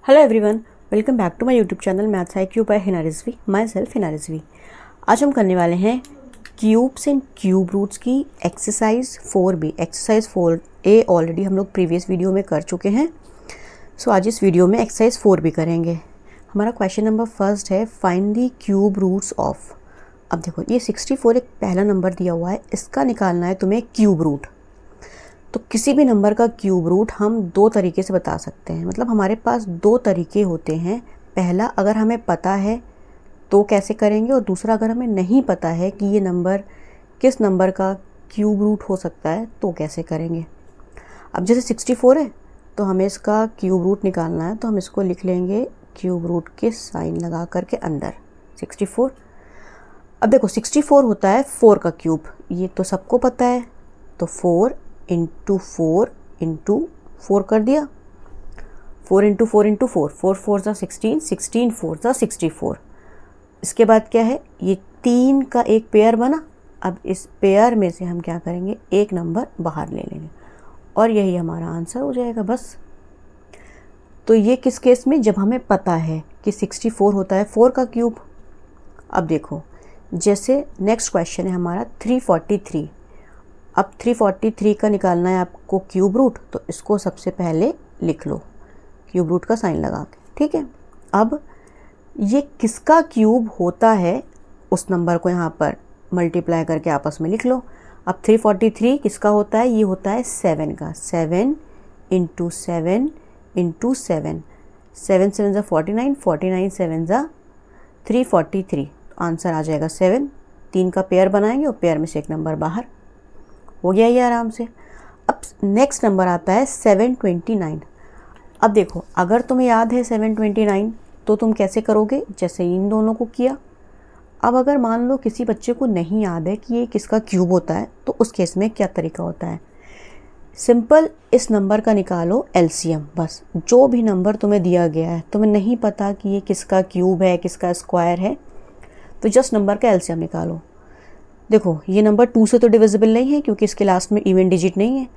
Hello everyone, welcome back to my YouTube channel maths IQ by Hina Rizvi. Myself Hina Rizvi. आज हम करने वाले हैं क्यूब्स एंड क्यूब रूट्स की exercise 4B। Exercise 4A already हम लोग प्रीवियस वीडियो में कर चुके हैं। सो आज इस वीडियो में एक्सरसाइज 4B करेंगे। हमारा क्वेश्चन नंबर फर्स्ट है, find the cube roots of. अब देखो, ये 64 एक पहला नंबर दिया हुआ है, इसका निकालना है तुम्हें क्यूब रूट। तो किसी भी नंबर का क्यूब रूट हम दो तरीके से बता सकते हैं, मतलब हमारे पास दो तरीके होते हैं। पहला, अगर हमें पता है तो कैसे करेंगे, और दूसरा, अगर हमें नहीं पता है कि ये नंबर किस नंबर का क्यूब रूट हो सकता है तो कैसे करेंगे। अब जैसे 64 है तो हमें इसका क्यूब रूट निकालना है, तो हम इसको लिख लेंगे क्यूब रूट के साइन लगा करके अंदर 64। अब देखो, 64 होता है 4 का क्यूब, ये तो सबको पता है। तो 4 इंटू 4 इंटू 4 कर दिया, 4 इंटू 4 इंटू 4, 4 4 ज़ा 16, 16 4 ज़ा 64। इसके बाद क्या है, ये 3 का एक पेयर बना। अब इस पेयर में से हम क्या करेंगे, एक नंबर बाहर ले लेंगे और यही हमारा आंसर हो जाएगा बस। तो ये किस केस में, जब हमें पता है कि 64 होता है 4 का क्यूब। अब देखो, जैसे नेक्स्ट क्वेश्चन है हमारा 343। अब 343 का निकालना है आपको क्यूब रूट, तो इसको सबसे पहले लिख लो क्यूब रूट का साइन लगा के, ठीक है। अब ये किसका क्यूब होता है, उस नंबर को यहाँ पर मल्टीप्लाई करके आपस में लिख लो। अब 343 किसका होता है, ये होता है 7 का। 7 इंटू 7 इंटू 7, 7 7 ज़ा 49, 49 7 ज़ा 343। आंसर आ जाएगा 7। 3 का पेयर बनाएंगे और पेयर में से एक नंबर बाहर हो गया ये आराम से। अब नेक्स्ट नंबर आता है 729। अब देखो, अगर तुम्हें याद है 729 तो तुम कैसे करोगे, जैसे इन दोनों को किया। अब अगर मान लो किसी बच्चे को नहीं याद है कि ये किसका क्यूब होता है, तो उस केस में क्या तरीका होता है, सिंपल इस नंबर का निकालो एलसीएम। बस जो भी नंबर तुम्हें दिया गया है, तुम्हें नहीं पता कि ये किसका क्यूब है किसका स्क्वायर है, तो जस्ट नंबर का एलसीएम निकालो। देखो, ये नंबर 2 से तो डिविजिबल नहीं है क्योंकि इसके लास्ट में इवन डिजिट नहीं है।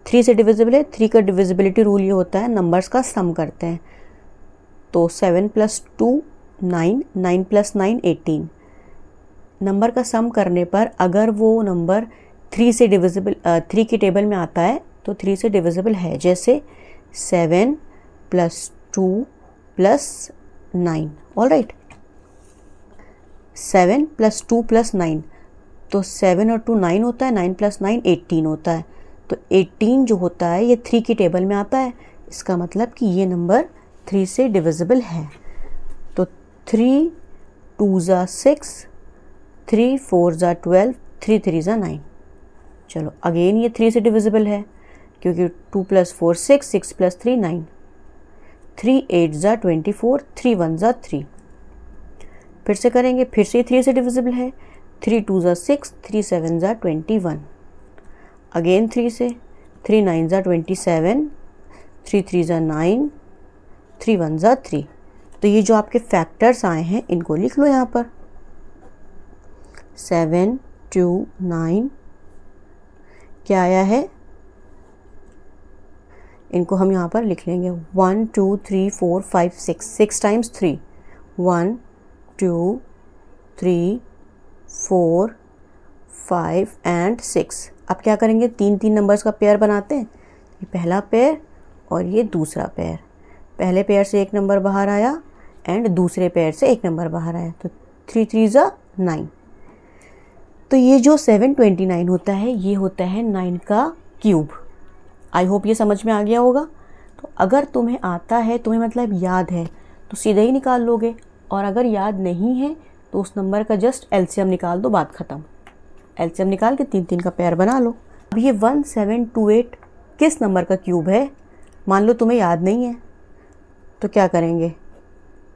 3 से डिविजिबल है। 3 का डिविजिबिलिटी रूल ये होता है, नंबर्स का सम करते हैं। तो 7 + 2 9, 9 + 9 18। नंबर का सम करने पर अगर वो नंबर 3 से डिविजिबल 3 की टेबल में आता है तो 3 से डिविजिबल है। जैसे 7 + 2 + 9। ऑल राइट, 7 + 2 + 9, तो 7 और 2 9 होता है, 9 + 9 18 होता है। तो 18 जो होता है ये 3 की टेबल में आता है, इसका मतलब कि ये नंबर 3 से डिविजिबल है। तो 3 2 ज़ा 6, 3 4 ज़ा 12, 3 3 ज़ा 9। चलो अगेन ये 3 से डिविजिबल है क्योंकि 2 + 4 6, 6 + 3 9, 3 8 ज़ा 24, 3 1 ज़ा 3। फिर से करेंगे, फिर से 3 से डिविजिबल है। 3 2 ज़ा 6, 3 7 ज़ा 21। अगेन 3 से, 3 9 ज़ा 27, 3 3 ज़ा 9, 3 1 ज़ा 3। तो ये जो आपके फैक्टर्स आए हैं इनको लिख लो यहाँ पर। 7 2 9 क्या आया है, इनको हम यहाँ पर लिख लेंगे 1 2 3 4 5 6, 6 टाइम्स 3, 1 2 3 4 5 एंड 6। अब क्या करेंगे, 3 3 नंबर्स का पेयर बनाते हैं। ये पहला पेयर और ये दूसरा पेयर। पहले पेयर से एक नंबर बाहर आया एंड दूसरे पेयर से एक नंबर बाहर आया, तो 3 3 ज़ा 9। तो ये जो 729 होता है ये होता है 9 का क्यूब। आई होप ये समझ में आ गया होगा। तो अगर तुम्हें आता है, तुम्हें मतलब याद है, तो सीधे ही निकाल लोगे, और अगर याद नहीं है तो उस नंबर का जस्ट एलसीएम निकाल दो, बात ख़त्म। एलसीएम निकाल के 3 3 का पेयर बना लो। अब ये 1728 किस नंबर का क्यूब है, मान लो तुम्हें याद नहीं है, तो क्या करेंगे,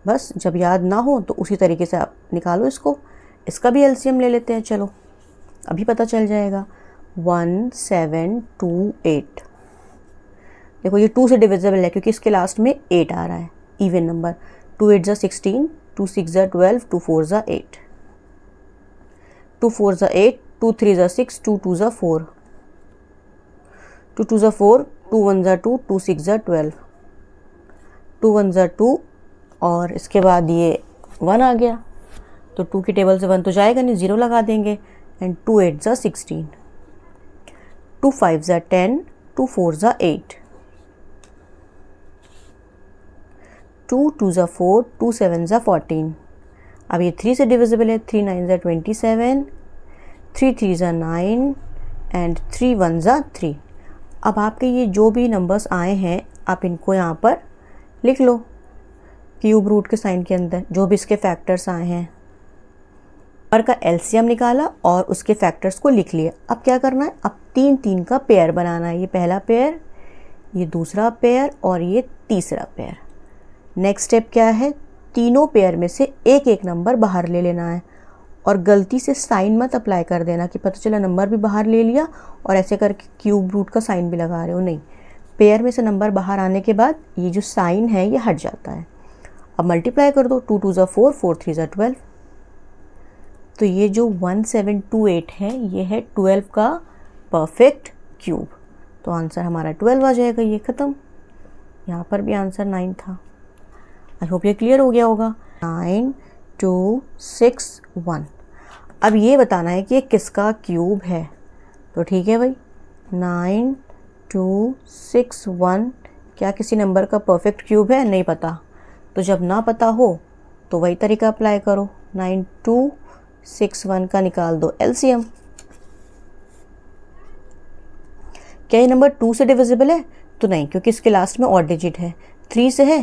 बस जब याद ना हो तो उसी तरीके से आप निकालो इसको। इसका भी एलसीएम ले लेते हैं, चलो अभी पता चल जाएगा। 1728, देखो ये 2 से डिविजिबल है क्योंकि इसके लास्ट में 8 आ रहा है, इवन नंबर। 2 8 ज़ा 16, 2 6 ज़ा 12, 2 4 ज़ा 8, 2 4 ज़ा 8, 2 3 ज़ा 6, 2 2 ज़ा 4, 2 2 ज़ा 4, 2 1 ज़ा 2, 2 6 ज़ा 12, 2 वन ज़ा 2 और इसके बाद ये 1 आ गया, तो 2 की टेबल से 1 तो जाएगा नहीं, 0 लगा देंगे। एंड 2 8 ज़ा 16, 2 5 ज़ा 10, 2 4 ज़ा 8, 2 2 ज़ा 4, 2 7 ज़ा 14। अब ये 3 से डिविजिबल है, 3 9 ज़ा 27, 3 3 ज़ा 9 एंड 3 1 ज़ा 3। अब आपके ये जो भी नंबर्स आए हैं आप इनको यहाँ पर लिख लो क्यूब रूट के साइन के अंदर, जो भी इसके फैक्टर्स आए हैं। नंबर का एलसीएम निकाला और उसके फैक्टर्स को लिख लिया। अब क्या करना है, अब 3 3 का पेयर बनाना है। ये पहला पेयर, ये दूसरा पेयर और ये तीसरा पेयर। नेक्स्ट स्टेप क्या है, तीनों पेयर में से एक एक नंबर बाहर ले लेना है और गलती से साइन मत अप्लाई कर देना कि पता चला नंबर भी बाहर ले लिया और ऐसे करके क्यूब रूट का साइन भी लगा रहे हो, नहीं। पेयर में से नंबर बाहर आने के बाद ये जो साइन है ये हट जाता है। अब मल्टीप्लाई कर दो, 2 2 ज़ा 4, 4 3 ज़ा 12। तो ये जो 1728 है ये है 12 का परफेक्ट क्यूब। तो आंसर हमारा 12 आ जाएगा। ये ख़त्म। यहाँ पर भी आंसर 9 था। आई होप ये क्लियर हो गया होगा। 9 2 6 1। अब ये बताना है कि ये किसका क्यूब है। तो ठीक है भाई, 9 2 6 1 क्या किसी नंबर का परफेक्ट क्यूब है? नहीं पता। तो जब ना पता हो तो वही तरीका अप्लाई करो। 9 2 6 1 का निकाल दो एलसीएम। क्या ये नंबर 2 से डिविजिबल है? तो नहीं, क्योंकि इसके लास्ट में और डिजिट है। 3 से है?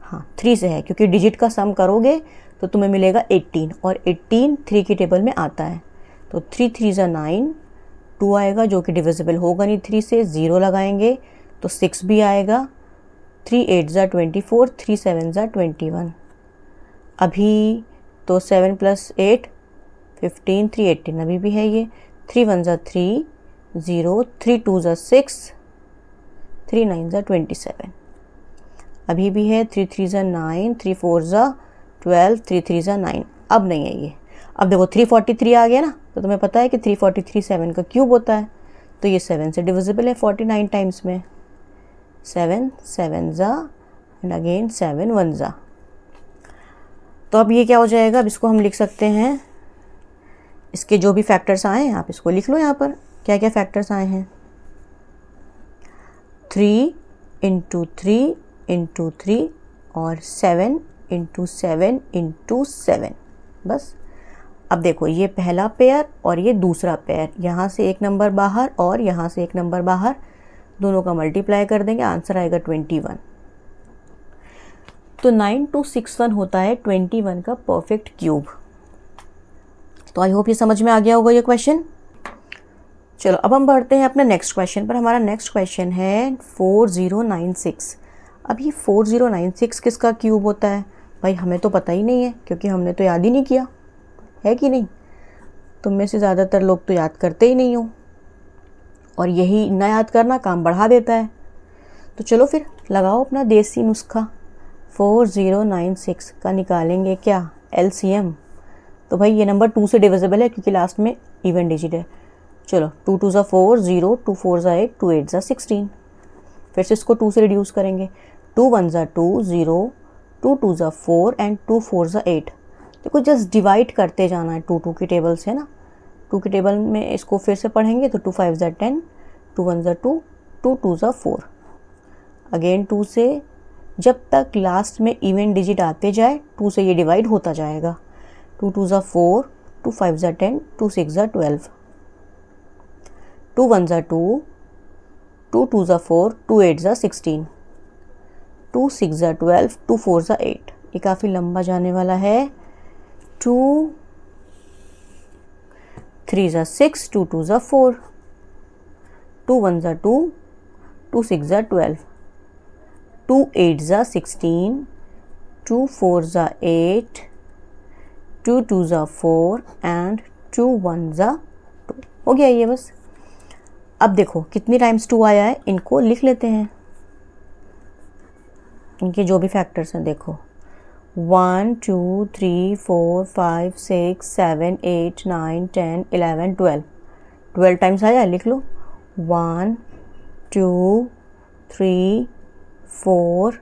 हाँ 3 से है, क्योंकि डिजिट का सम करोगे तो तुम्हें मिलेगा 18 और 18 3 की टेबल में आता है। तो 3 3 ज़ा 9, 2 आएगा जो कि डिविजिबल होगा नहीं 3 से, 0 लगाएंगे तो 6 भी आएगा। 3 8 ज़ा 24, 3 7 ज़ा 21। अभी तो 7 + 8 15, 3 18 अभी भी है ये। 3 1 ज़ा 3 0, 3 2 ज़ा 6, 3 9 ज़ा 27 अभी भी है। 3 3 ज़ा 9, 3 4 ज़ा 12, 3 3 ज़ा 9। अब नहीं है ये। अब देखो 343 आ गया ना, तो तुम्हें पता है कि 343 7 का क्यूब होता है। तो ये 7 से डिविजिबल है 49 टाइम्स में। 7 7 ज़ा एंड अगेन 7 1 ज़ा। तो अब ये क्या हो जाएगा, अब इसको हम लिख सकते हैं, इसके जो भी फैक्टर्स आए हैं आप इसको लिख लो। यहाँ पर क्या क्या फैक्टर्स आए हैं, 3 × 3 × 3 और 7 × 7 × 7। बस। अब देखो ये पहला पेयर और ये दूसरा पेयर, यहाँ से एक नंबर बाहर और यहाँ से एक नंबर बाहर, दोनों का मल्टीप्लाई कर देंगे, आंसर आएगा 21। तो 9261 होता है 21 का परफेक्ट क्यूब। तो आई होप ये समझ में आ गया होगा ये क्वेश्चन। चलो अब हम बढ़ते हैं अपने नेक्स्ट क्वेश्चन पर। हमारा नेक्स्ट क्वेश्चन है 4096। अब ये 4096 किसका क्यूब होता है? भाई हमें तो पता ही नहीं है, क्योंकि हमने तो याद ही नहीं किया है कि नहीं। तुम में से ज़्यादातर लोग तो याद करते ही नहीं हो, और यही न याद करना काम बढ़ा देता है। तो चलो फिर लगाओ अपना देसी नुस्खा। 4096 का निकालेंगे क्या एलसीएम। तो भाई ये नंबर 2 से डिविजिबल है, क्योंकि लास्ट में इवन डिजिट है। चलो 2 2 ज़ा 4 0, 2 4 ज़ा 8, 2 8 ज़ा 16। फिर से इसको 2 से रिड्यूस करेंगे। 2 1 ज़ा 2 0, 2 2 ज़ा 4 एंड 2 4 ज़ा 8। देखो जस्ट डिवाइड करते जाना है 2 2 की टेबल से ना। 2 की टेबल में इसको फिर से पढ़ेंगे तो 2 5 ज़ा 10, 2 1 ज़ा 2, 2 2 ज़ा 4। अगेन 2 से, जब तक लास्ट में इवन डिजिट आते जाए 2 से ये डिवाइड होता जाएगा। 2 2 ज़ा 4, 2 5 ज़ा 10, 2 6 ज़ा 12, 2 1 ज़ा 2, 2 2 ज़ा 4, 2 8 ज़ा 16, 2 6 ज़ा 12, 2 4 ज़ा 8। ये काफ़ी लंबा जाने वाला है। 2 3 ज़ा 6, 2 2 ज़ा 4, 2 1 ज़ा 2, 2 6 ज़ा 12, 2 8 ज़ा 16, 2 4 ज़ा 8, 2 2 ज़ा 4 एंड 2 1 ज़ा 2। हो गया ये बस। अब देखो कितनी टाइम्स 2 आया है, इनको लिख लेते हैं, इनके जो भी फैक्टर्स हैं। देखो 1 2 3 4 5 6 7 8 9 10 11 12। 12 टाइम्स आया है, लिख लो। 1 2 3 4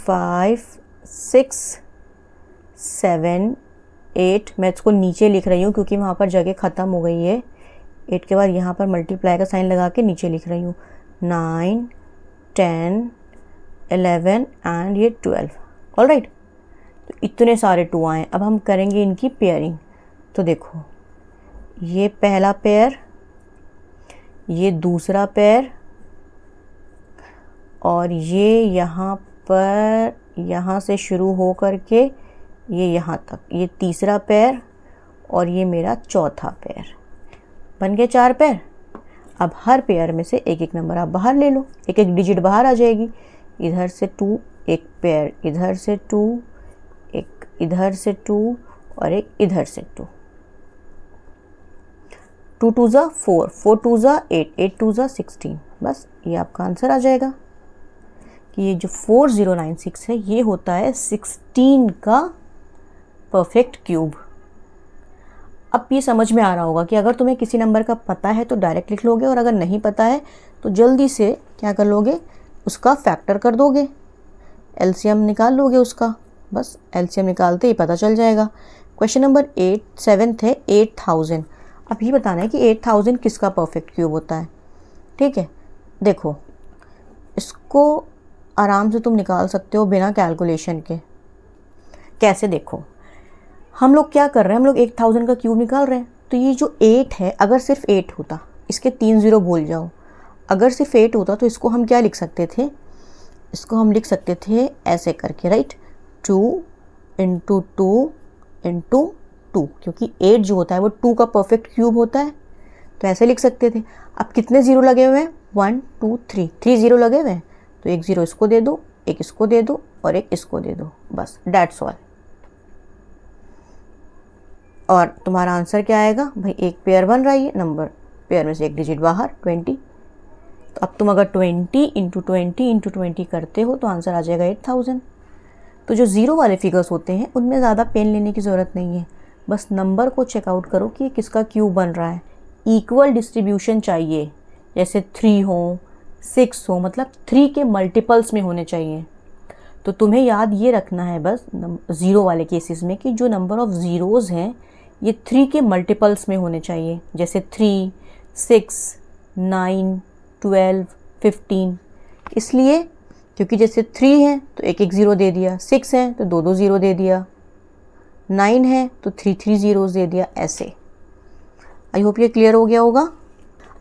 5 6 7 8, मैं इसको नीचे लिख रही हूँ क्योंकि वहाँ पर जगह ख़त्म हो गई है। 8 के बाद यहाँ पर मल्टीप्लाई का साइन लगा के नीचे लिख रही हूँ। 9 10 11 एंड ये 12। ऑलराइट, तो इतने सारे 2 आए। अब हम करेंगे इनकी पेयरिंग। तो देखो, ये पहला पेयर, ये दूसरा पेयर, और ये यहाँ पर यहाँ से शुरू हो करके ये यहाँ तक, ये तीसरा पेयर, और ये मेरा चौथा पेयर। बन गए 4 पेयर। अब हर पेयर में से एक एक नंबर आप बाहर ले लो, एक एक डिजिट बाहर आ जाएगी। इधर से 2, एक पेयर इधर से 2, एक इधर से 2 और एक इधर से 2। 2 2 ज़ा 4, 4 2 ज़ा 8, 8 2 ज़ा 16। बस ये आपका आंसर आ जाएगा कि ये जो 4096 है ये होता है 16 का परफेक्ट क्यूब। अब ये समझ में आ रहा होगा कि अगर तुम्हें किसी नंबर का पता है तो डायरेक्ट लिख लोगे, और अगर नहीं पता है तो जल्दी से क्या कर लोगे, उसका फैक्टर कर दोगे, एलसीएम निकाल लोगे उसका। बस एलसीएम निकालते ही पता चल जाएगा। क्वेश्चन नंबर 7 है 8000। अब ये बताना है कि 8000 किसका परफेक्ट क्यूब होता है। ठीक है, देखो इसको आराम से तुम निकाल सकते हो बिना कैलकुलेशन के। कैसे, देखो हम लोग क्या कर रहे हैं, हम लोग 8000 का क्यूब निकाल रहे हैं। तो ये जो 8 है, अगर सिर्फ 8 होता, इसके 3 0 भूल जाओ, अगर सिर्फ 8 होता तो इसको हम क्या लिख सकते थे, इसको हम लिख सकते थे ऐसे करके, राइट, 2 × 2 × 2, क्योंकि 8 जो होता है वो 2 का परफेक्ट क्यूब होता है, तो ऐसे लिख सकते थे। अब कितने ज़ीरो लगे हुए हैं, 1 2 3, 3 ज़ीरो लगे हुए हैं, तो एक ज़ीरो इसको दे दो, एक इसको दे दो और एक इसको दे दो, बस दैट्स ऑल। और तुम्हारा आंसर क्या आएगा भाई, एक पेयर बन रहा है नंबर, पेयर में से एक डिजिट बाहर, 20। तो अब तुम अगर 20 × 20 × 20 करते हो तो आंसर आ जाएगा 8000। तो जो ज़ीरो वाले फिगर्स होते हैं उनमें ज़्यादा पेन लेने की ज़रूरत नहीं है, बस नंबर को चेकआउट करो कि किसका क्यूब बन रहा है। इक्वल डिस्ट्रीब्यूशन चाहिए, जैसे 3 हो 6 हो, मतलब 3 के मल्टीपल्स में होने चाहिए। तो तुम्हें याद ये रखना है बस ज़ीरो वाले केसेस में कि जो नंबर ऑफ़ ज़ीरोज़ हैं ये 3 के मल्टीपल्स में होने चाहिए, जैसे 3 6 9 12 15। इसलिए क्योंकि जैसे 3 है तो एक एक ज़ीरो दे दिया, 6 है तो 2 2 ज़ीरो दे दिया, 9 है तो 3 3 ज़ीरोज़ दे दिया, ऐसे। आई होप ये क्लियर हो गया होगा।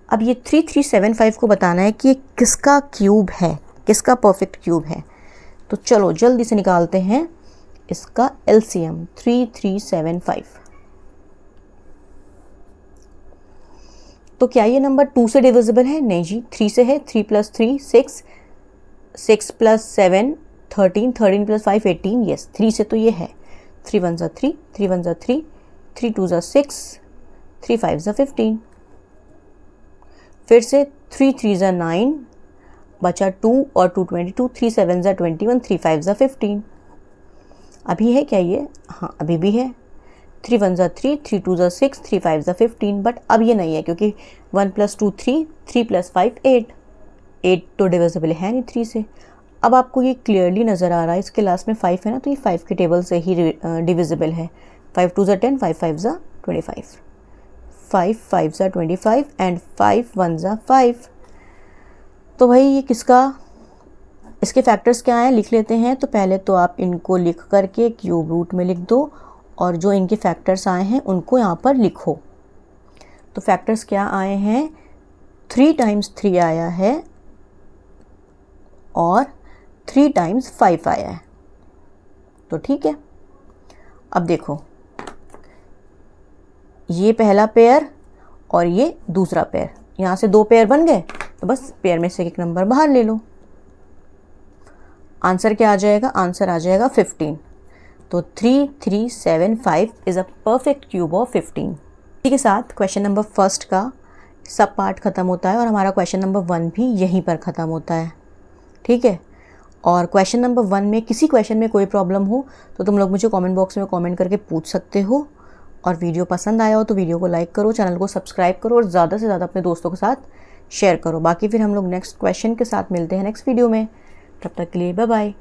अब ये 3375 को बताना है कि ये किसका क्यूब है, किसका परफेक्ट क्यूब है। तो चलो जल्दी से निकालते हैं इसका एलसीएम। 3375। तो क्या ये नंबर 2 से डिविजिबल है? नहीं जी, 3 से है। 3 + 3 6, 6 + 7 13, 13 + 5 18। यस, 3 से तो ये है। 3 1 ज़ा 3, 3 1 ज़ा 3, 3 2 ज़ा 6, 3 5 ज़ा 15। फिर से 3 3 ज़ा 9, बचा 2 और 2 22, 3 7 ज़ा 21, 3 5 ज़ा 15। अभी है क्या ये? हाँ, अभी भी है। 3 1 ज़ा 3, 3 2 ज़ा 6, 3 5 ज़ा 15। बट अब ये नहीं है क्योंकि 1 + 2 3, 3 + 5 8। 8 तो डिविजिबल है नहीं 3 से। अब आपको ये क्लियरली नज़र आ रहा है, इसके लास्ट में 5 है ना, तो ये 5 के टेबल से ही डिविजिबल है। 5 2 ज़ा 10, 5 5 ज़ा 25, 5 5 ज़ा 25 एंड 5 1 ज़ा 5। तो भाई ये किसका, इसके फैक्टर्स क्या हैं लिख लेते हैं। तो पहले तो आप इनको लिख करके क्यूब रूट में लिख दो, और जो इनके फैक्टर्स आए हैं उनको यहाँ पर लिखो। तो फैक्टर्स क्या आए हैं, 3 × 3 आया है और 3 × 5 आया है। तो ठीक है, अब देखो ये पहला पेयर और ये दूसरा पेयर, यहाँ से 2 पेयर बन गए, तो बस पेयर में से एक नंबर बाहर ले लो। आंसर क्या आ जाएगा, आंसर आ जाएगा 15। तो 3375 is a perfect cube of 15। इसी के साथ क्वेश्चन नंबर फर्स्ट का सब पार्ट ख़त्म होता है और हमारा क्वेश्चन नंबर 1 भी यहीं पर ख़त्म होता है। ठीक है, और क्वेश्चन नंबर 1 में किसी क्वेश्चन में कोई प्रॉब्लम हो तो तुम लोग मुझे कमेंट बॉक्स में कमेंट करके पूछ सकते हो। और वीडियो पसंद आया हो तो वीडियो को लाइक करो, चैनल को सब्सक्राइब करो और ज़्यादा से ज़्यादा अपने दोस्तों के साथ शेयर करो। बाकी फिर हम लोग नेक्स्ट क्वेश्चन के साथ मिलते हैं नेक्स्ट वीडियो में। तब तक के लिए बाय बाय।